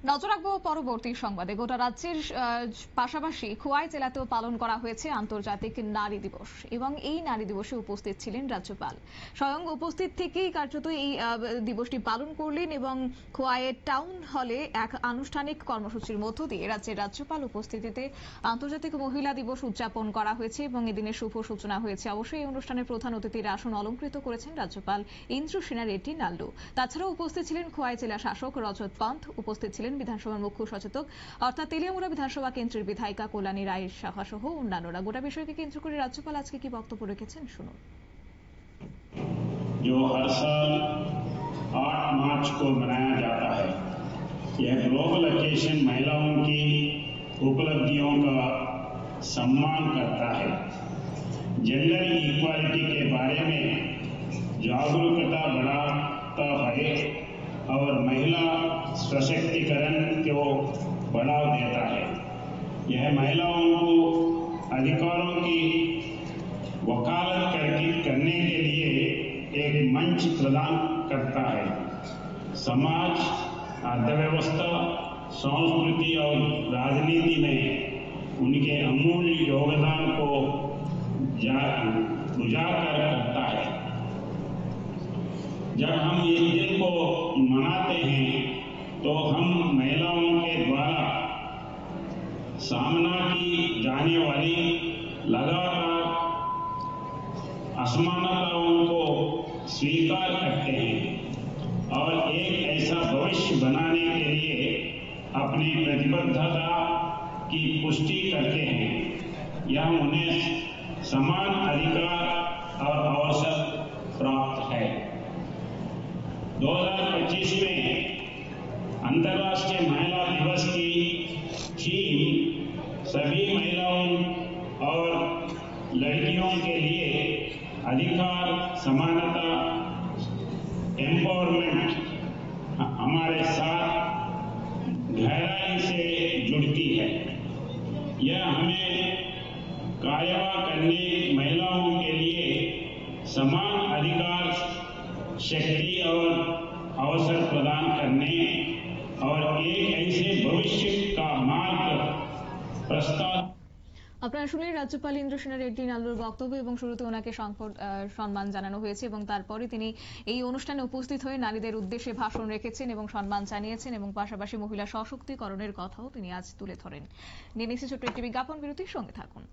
নজর রাখবো পরবর্তী সংবাদে। গোটা রাজ্যের পাশাপাশি খোয়াই জেলাতেও পালন করা হয়েছে আন্তর্জাতিক নারী দিবস এবং এই নারী দিবসে উপস্থিত ছিলেন রাজ্যপাল। স্বয়ং উপস্থিত থেকেই কার্যত এই দিবসটি পালন করলেন এবং খোয়াইয়ের টাউন হলে এক আনুষ্ঠানিক কর্মসূচির মধ্য দিয়ে রাজ্যের রাজ্যপাল উপস্থিতিতে আন্তর্জাতিক মহিলা দিবস উদযাপন করা হয়েছে এবং এদিনের শুভ সূচনা হয়েছে। অবশ্যই এই অনুষ্ঠানের প্রধান অতিথির আসন অলঙ্কৃত করেছেন রাজ্যপাল ইন্দ্রসেনা রেড্ডি নাল্লু। তাছাড়াও উপস্থিত ছিলেন খোয়াই জেলা শাসক রজত পন্থ, উপস্থিত ছিলেন বিধানসভার মুখ্য সচেতক অর্থাৎ তেলিয়ামুড়া বিধানসভা কেন্দ্রের বিধায়িকা কল্যাণী রায়ের সাহা সহ অন্যান্যরা। গোটা বিষয়কে কেন্দ্র করে রাজ্যপাল আজকে কি বক্তব্য রেখেছেন শুনুন। जो हर साल 8 मार्च को मनाया जाता है, यह ग्लोबल ओकेशन महिलाओं की उपलब्धियों का सम्मान करता है। जेंडर इक्वालिटी के बारे में जागरूकता बढ़ाता है और महिला सशक्तिकरण को बढ़ावा देता है। यह महिलाओं को अधिकारों की वकालत करने के लिए एक मंच प्रदान करता है। समाज, अर्थव्यवस्था, संस्कृति और राजनीति में उनके अमूल्य योगदान को उजागर करता है। जब हम इस दिन को मनाते हैं तो हम महिलाओं के द्वारा सामना की जाने वाली लगातार असमानताओं को स्वीकार करते हैं और एक ऐसा भविष्य बनाने के लिए अपनी प्रतिबद्धता की पुष्टि करते हैं। यह उन्हें समान अधिकार और अवसर प्राप्त है। 2025 में अंतर्राष्ट्रीय महिला दिवस की थीम सभी महिलाओं और लड़कियों के लिए अधिकार, समानता, एम्पावरमेंट हमारे साथ गहराई से जुड़ती है। यह हमें कार्यवाही करने, महिलाओं के लिए समान अधिकार, शक्ति और अवसर प्रदान करने और एक ऐसे भविष्य का मार्ग प्रस्ताव। আপনারা শুনলেন রাজ্যপাল ইন্দ্রসেনা রেড্ডি নাল্লুর বক্তব্য এবং শুরুতে ওনাকে সম্মান জানানো হয়েছে এবং তারপরে তিনি এই অনুষ্ঠানে উপস্থিত হয়ে নারীদের উদ্দেশ্যে ভাষণ রেখেছেন এবং সম্মান জানিয়েছেন এবং পাশাপাশি মহিলা সশক্তিকরণের কথাও তিনি আজ তুলে ধরেন। নিয়ে নিচ্ছে ছোট্ট একটি বিজ্ঞাপন বিরতির সঙ্গে থাকুন।